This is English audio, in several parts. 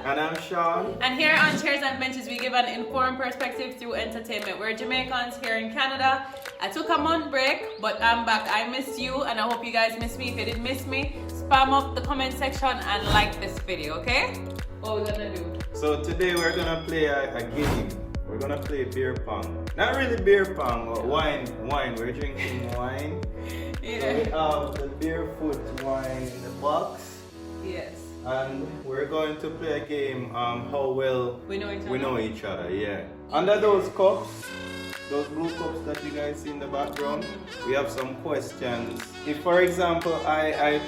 And I'm Shaun. And here on Chairs and Benches, we give an informed perspective through entertainment. We're Jamaicans here in Canada. I took a month break, but I'm back. I missed you, and I hope you guys miss me. If you did miss me, spam up the comment section and like this video, okay? What we're gonna do? So today we're gonna play a game. We're gonna play beer pong. Not really beer pong, but wine. We're drinking wine. Yeah. So we have the barefoot wine in the box. Yes. And we're going to play a game how well We know each other. we know each other, yeah. Under those cups, those blue cups that you guys see in the background, we have some questions. If for example I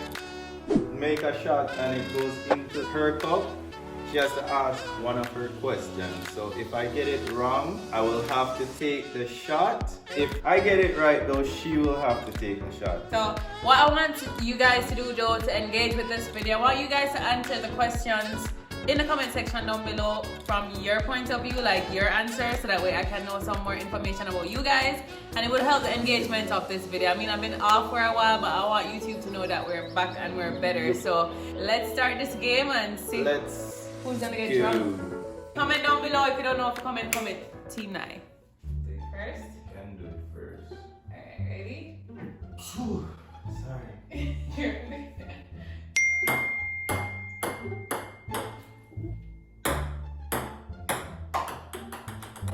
make a shot and it goes into her cup, she has to ask one of her questions. So if I get it wrong, I will have to take the shot. If I get it right though, she will have to take the shot. So what I want you guys to do though to engage with this video, I want you guys to answer the questions in the comment section down below from your point of view, like your answer, so that way I can know some more information about you guys, and it will help the engagement of this video. I mean, I've been off for a while, but I want YouTube to know that we're back and we're better. So let's start this game and see who's gonna get drunk. Comment down below if you don't know if comment Team 9. Do it first. Can do it first. Alright, ready? Whew, sorry. You're ready?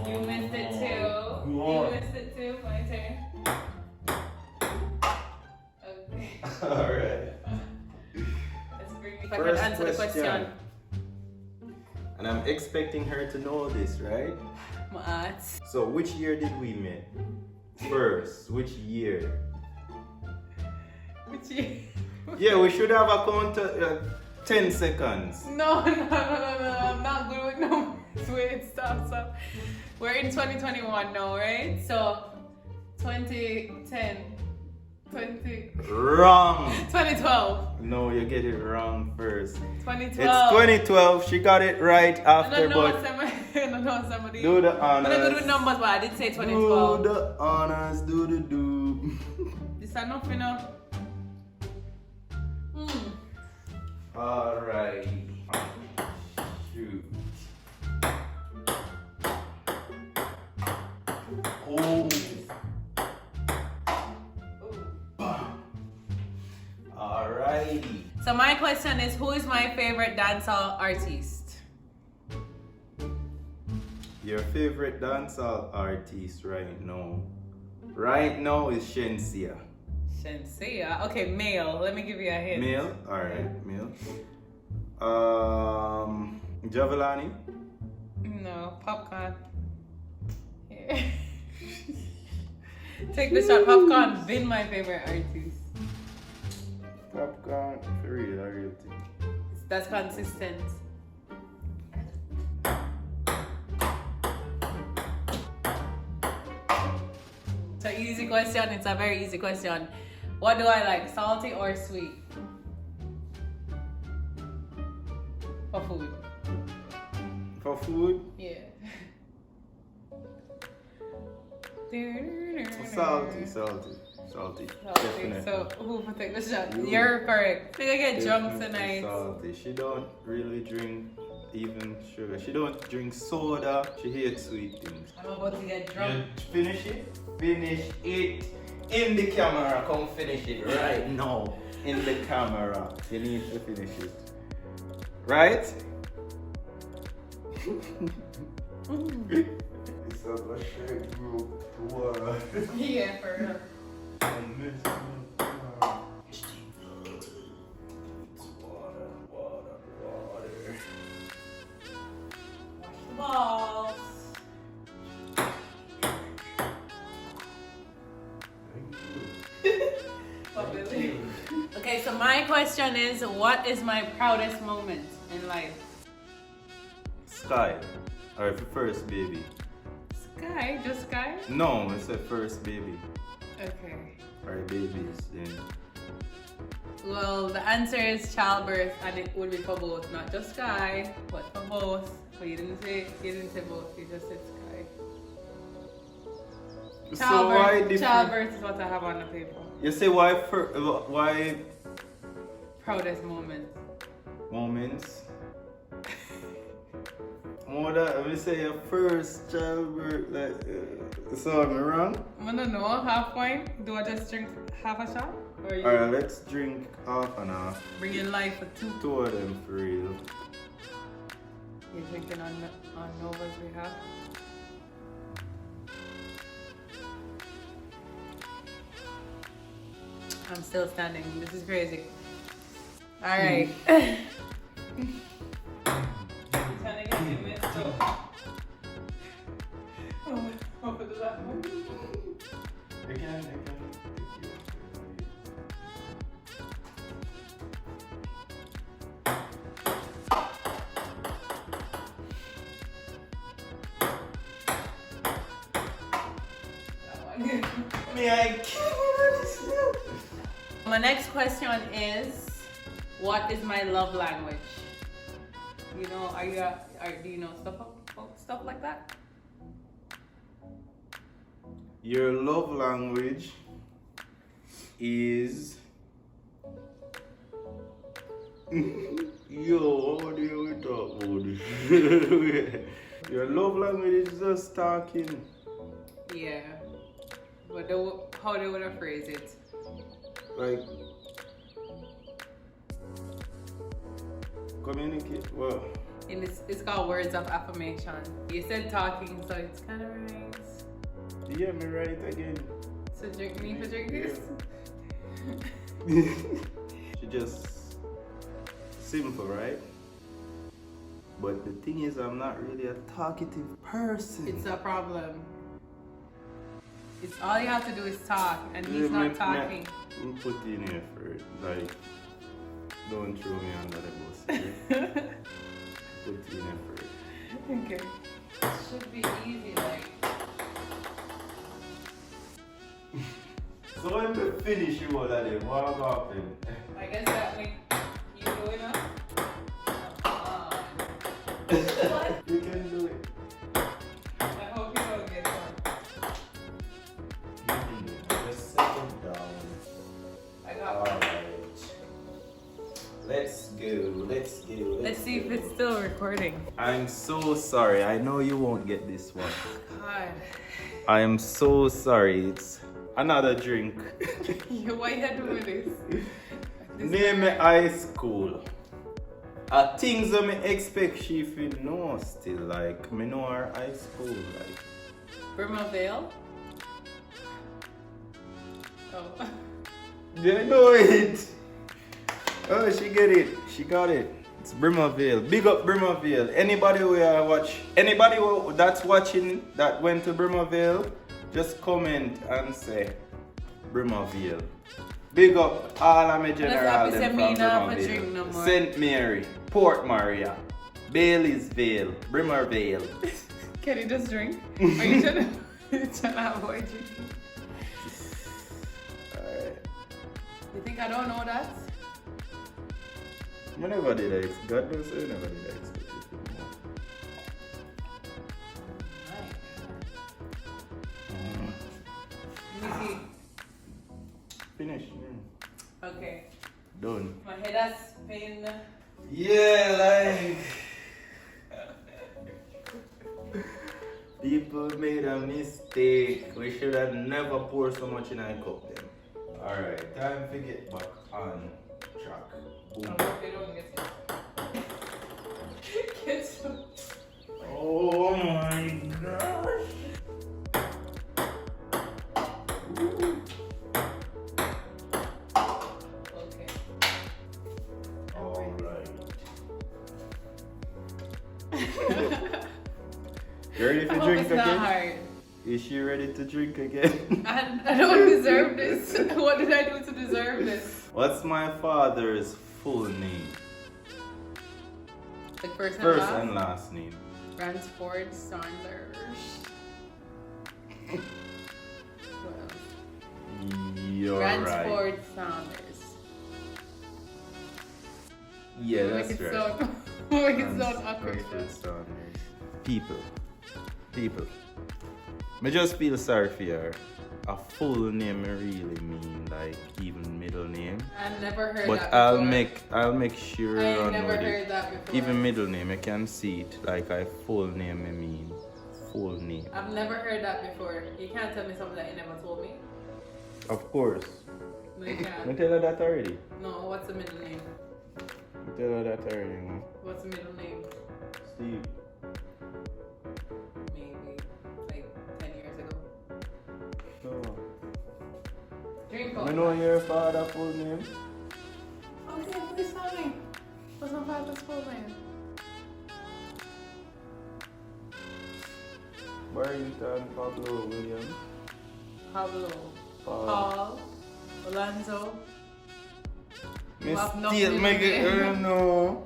You missed it too. You missed it too. My turn. Okay. Alright. Let's bring if I can answer the question. And I'm expecting her to know this, right? What? So which year did we meet? First, which year? Which year? Yeah, we should have a count 10 seconds. No. I'm not good with numbers. Wait, stop. We're in 2021 now, right? So 2010. Wrong. 2012. No, you get it wrong first. 2012. It's 2012. She got it right after, I don't know but somebody. do the I'm not good honors. with numbers, but I did say 2012. Do the honors. Do the do. This is enough, you know. Alright. Shoot. Oh. Alrighty. So my question is, who is my favorite dancehall artist? Your favorite dancehall artist right now? Right now is Shensia. Shensia. Okay, male. Let me give you a hint. Male? Alright, male. Javelani? No, Popcorn. Here. Take the shot. Popcorn been my favorite artist. Popcorn, for real, a real thing. That's consistent. It's an easy question. It's a very easy question. What do I like, salty or sweet? For food. For food? Yeah. Salty. Definitely. So who will take the shot? You're correct. I think I get drunk tonight. Salty. She don't really drink even sugar. She don't drink soda. She hates sweet things. I'm about to get drunk. You finish it? Finish it in the camera. Come finish it right now. In the camera. You need to finish it. Right? It's a shape group to water. Yeah, for real. Water. Balls. Okay, so my question is, what is my proudest moment in life? Sky. Or the first baby. Sky? Just Sky? No, it's the first baby. Okay. Or babies, then. Well, the answer is childbirth, and it would be for both, not just Sky, but for both. But you didn't say both. You just said Sky. So why different? Childbirth is what I have on the paper. You say why Proudest moment. moments? that we say your first childbirth, like, so am I wrong? I don't know, half wine? Do I just drink half a shot? Or you Alright, let's drink half and half. bring in life for two? Two of them for real. You're drinking on Nova's behalf? I'm still standing. This is crazy. Alright. Trying to get you mixed up. Oh, hope it does that one. I can. Me, I can't. My next question is, what is my love language? You know, do you know stuff like that? Your love language is yo, what do you talk about this? Your love language is just talking. Yeah. But how they would I phrase it? Like communicate well. And it's called words of affirmation. You said talking, so it's kind of nice. Yeah, me right again. So drink me for drink this. She just simple, right? But the thing is, I'm not really a talkative person. It's a problem. It's all you have to do is talk, and he's not talking. Put in effort, like don't throw me under the bus. Okay? Put in effort. Okay. It should be easy, like. So when we finish you all of them, what happened? I guess that means you do it now. What? You can do it. I hope you don't get one. Just settle down. I got one. Alright. Let's go. Let's see if it's still recording. I'm so sorry. I know you won't get this one. God. I am so sorry. It's another drink. Why you doing this? Name me high school. Things that me expect she to know still. Like, me know her high school. Like, Burma Vale? Oh. you know it. Oh, she get it. She got it. It's Brimavale. Big up Brimavale. Anybody that's watching that went to Brimavale, just comment and say Brimavale. Big up all of my general them from Brimavale. No more. St. Mary, Port Maria, Baileysville, Brimavale. Can you just drink? Are you trying to avoid drinking? Alright. You think I don't know that? I never did I God knows I never did I expect it to know. Let me see. Finish. Okay. Done. My head has pain. Yeah, like people made a mistake. We should have never poured so much in a cup then. Alright, time to get back on track. Boom. I hope they don't get it. Get some. Oh my gosh. Okay. Alright. You ready to I hope drink it's again? not hard. Is she ready to drink again? I don't deserve this. What did I do to deserve this? What's my father's full name? Like first And last name. Ransford Saunders. What else? You're right. Ransford Saunders. Yeah, that's Make it right. make it sound awkward. Ransford Saunders. People. Me just feel sorry for her. a full name really mean, like even middle name. I've never heard But that before. I'll make sure I've I never know heard it. that before. Even middle name, I can see it. Like I full name I mean. Full name. I've never heard that before. You can't tell me something that you never told me. Of course. No, you I can't. tell her that already. No, what's the middle name? I tell her that already, no? What's the middle name? Steve. Maybe like 10 years ago. No. Drink I up. know your father's full name. Okay, please tell me. What's my father's full name? Barrington Pablo Williams. Pablo. Paul. Paul. Alonzo. You Miss have no Steel, middle make it, name. no.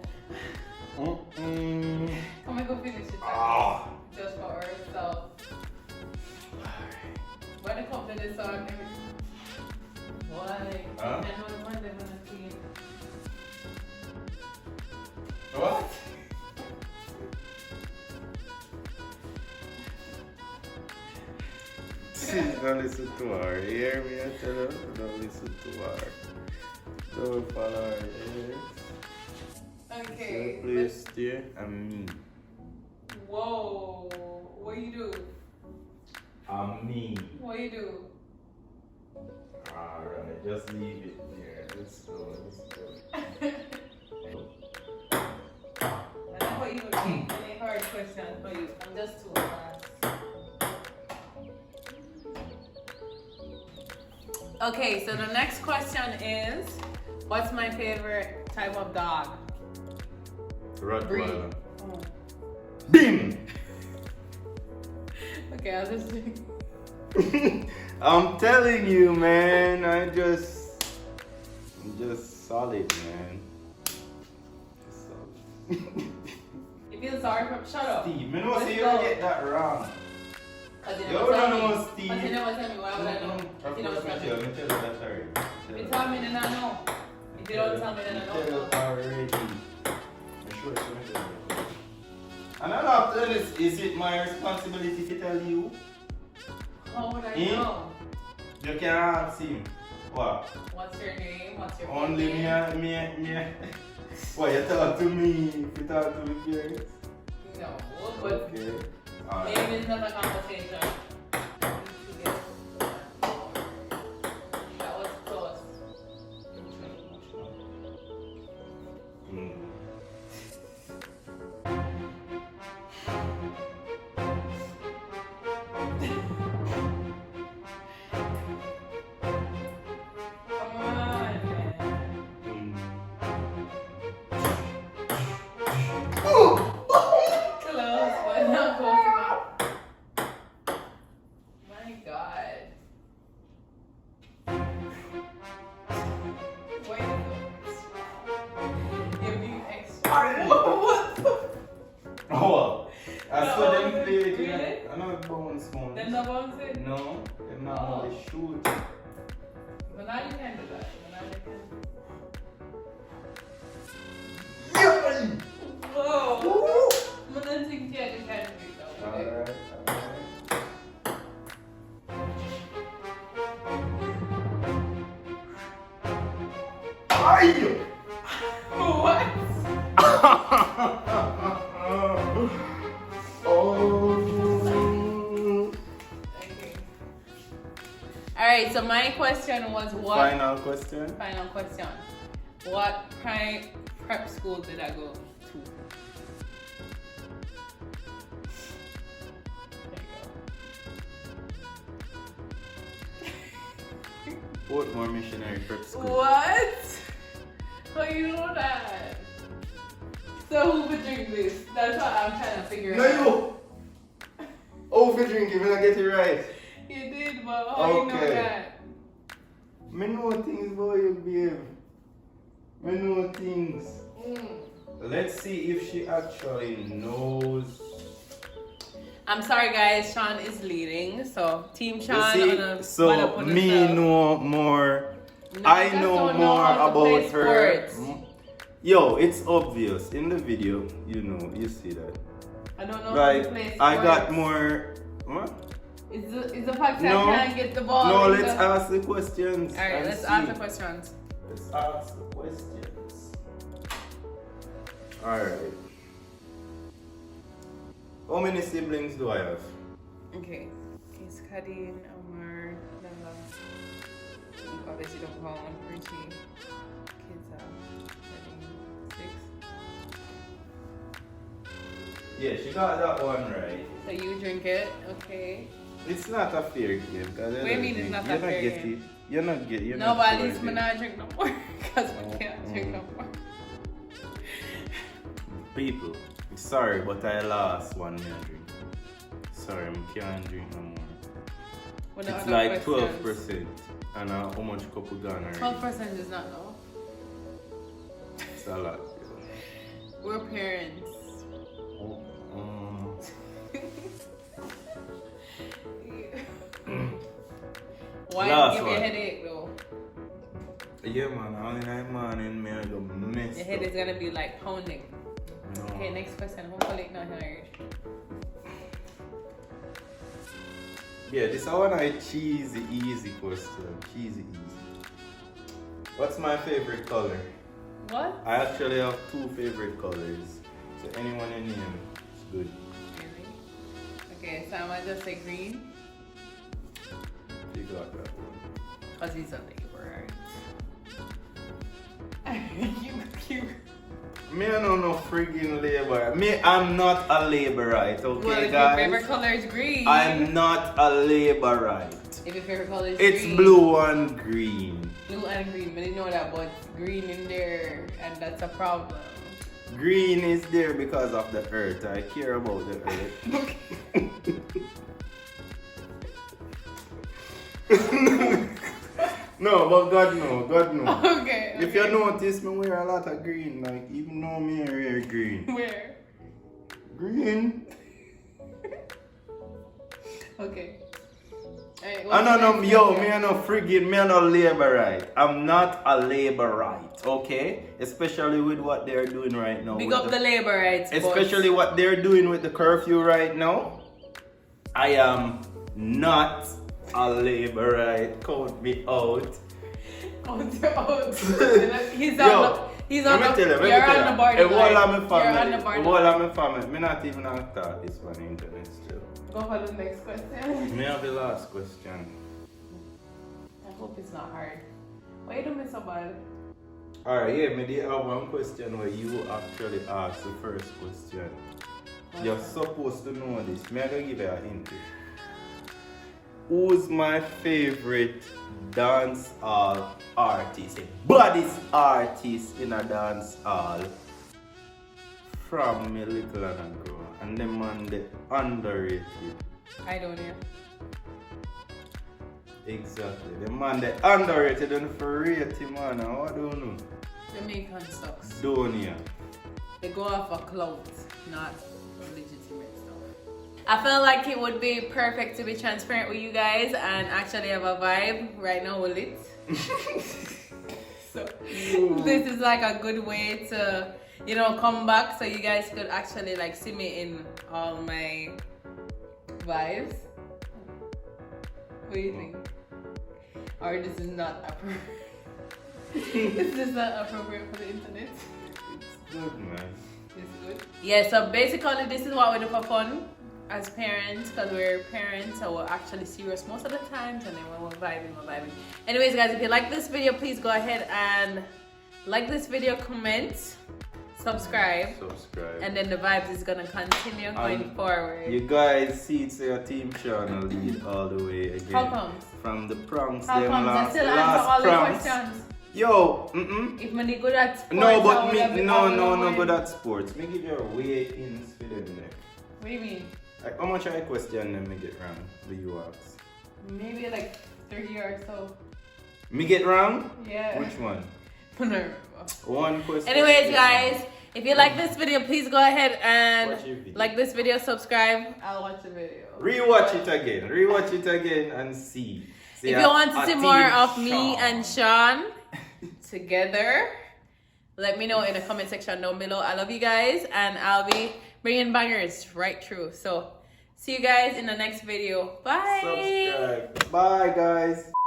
Come on, go finish it. Ah. Just for herself. When it comes to this song, why? Huh? I know the one that wanna see it. What? Don't listen to her. You hear me? I tell her, don't listen to her. Don't follow her. Okay. So please stay and me. Whoa. What you do? I'm me. What you do? Alright, just leave it there. Let's go. I never even make any hard questions for you. I'm just too fast. Okay, so the next question is, what's my favorite type of dog? Rottweiler. Oh. Bim! Okay, I'll just do. I'm telling you, man. I'm just solid, man. Just solid. You feel sorry for? Shut up. Steve, me know Let's say you go. get that wrong. Cause you You never tell don't me. know, Steve. Cause you never tell me. Why would I know? If you never tell me. Me tell you that already. If you tell me, then I know. If you don't tell me, then I Tell you don't. already. I'm sure it's gonna tell you. And I'm not telling this. Is it my responsibility to tell you? How would I Eh? know? You can ask him. What? What's your name? What's your Only name? me. What, you talk to me? You talk to me, parents? No, but Okay. Alright. name is not a conversation. That was close. Mm. Come on, man. Mm. Close, but not close enough. My God. Wait. You're being extra. What the? Oh, I No, saw them play it. really? I know it's bones one. Then the bounce it? No, they're not Oh. only shoot. But now you can do that. But now you can. Whoa! But then think yeah, you can do that. Okay. Alright. Aye! What? Oh. Okay. Alright, so my question was what? Final question. Final question. What prep school did I go to? There you Portmore Missionary Prep go. School. What? How you know that? So who would drink this? That's what I'm trying to figure No, out. you. Oh, for drinking, when I get it right. You did, but how you know Okay. that? Me know things about you, babe. Me know things. Let's see if she actually knows. I'm sorry, guys. Shaun is leading, so Team Shaun. You see, on a so one up on me herself. know more. No, I you just know don't know more how to play about her. sports. Yo, it's obvious in the video. You know, you see that. I don't know how to Like play I got sports. more. What? Is the fact that No. I can't get the ball? No, in let's the... ask the questions. Alright, and let's see. ask the questions. Let's ask the questions. Alright. How many siblings do I have? Okay. It's Kadeen, Omar, Lala. You obviously don't call one Richie. Kids have 6. Yeah, she got that one right. So you drink it, okay. It's not a fair game. What do you mean it's not a fair game? You're not getting it. No, but at least I'm not drink no more. Because I can't drink no more. People, sorry, but I lost one me a drink. Sorry, I can't drink no more. What It's other like questions? 12%. And how much couple gone already? 12% is not low. It's a lot. We're parents. Why Last give you a one. headache though? Yeah, man, only night morning, me I go messed Your head up. is gonna be like pounding. No. Okay, next question. Hopefully it's not hard. Yeah, this is one a cheesy, easy question. Cheesy, easy. What's my favorite color? What? I actually have two favorite colors. So anyone in name is good. Really? Okay, so I might just say green. You got that one. Because he's a labor, right? you. Me I don't know friggin' labor. Me, I'm not a laborite, okay, Well, if guys? your favorite color is green. I'm not a laborite. If your favorite color is It's green. blue and green. Blue and green, but you know that, but green in there, and that's a problem. Green is there because of the earth. I care about the earth. No, but God no, God no. Okay. If you notice, me wear a lot of green. Like even though me wear green. Where? Green. Okay. Alright, I what's no, the next yo, question? me I no friggin', me I no laborite. I'm not a laborite, okay? Especially with what they're doing right now. Big with up the laborites. Especially what they're doing with the curfew right now. I am not a laborite. Count me out. He's Yo, on the. He's on let me the. tell you, You're let me on tell the borderline. you. All I'm a You're on the family. borderline. All I'm a family. Me not even have thought this one internet still. Go for the next question. Me have the last question. I hope it's not hard. Why you doing so bad? Alright, yeah, me did have one question where you actually asked the first question. You're supposed to know this. Me I gonna give you a hint. Who's my favorite dancehall artist? A baddest artist in a dancehall from me little and a grow. And them man the underrated. I don't know. Exactly. The man the underrated and for rated man. I don't know. Jamaican sucks. Donia. They go off a clout, not legitimate stuff. I felt like it would be perfect to be transparent with you guys and actually have a vibe. Right now we're lit. So this is like a good way to, you know, come back so you guys could actually like see me in all my vibes. What do you think? Or this is not appropriate? This is not appropriate for the internet. It's good, man. It's good. Yeah, so basically this is what we do for fun as parents, because we're parents, so we're actually serious most of the times, and then when we're vibing, we're vibing. Anyways, guys, if you like this video, please go ahead and like this video, comment, subscribe, and then the vibes is gonna continue going forward. You guys see it's your team Shaun will lead all the way again. How comes? From the pranks, How them comes? I last, still answer last all pranks. the questions. Yo, If money good at sports, no, but I would have me, been no, all no the good way. at sports. Me give you a weigh-ins for them there. What do you mean? Like, how much I question them me get wrong? Do you ask? Maybe like 30 or so. Me get wrong? Yeah. Which one? I don't remember. One question. Anyways, guys, if you like this video, please go ahead and Watch your video. like this video, subscribe. I'll watch the video. Rewatch it again and see. If you want to see team more of me Shaun. and Shaun together, let me know in the comment section down below. I love you guys, and I'll be bringing bangers right through. So See you guys in the next video. Bye. Subscribe. Bye, guys.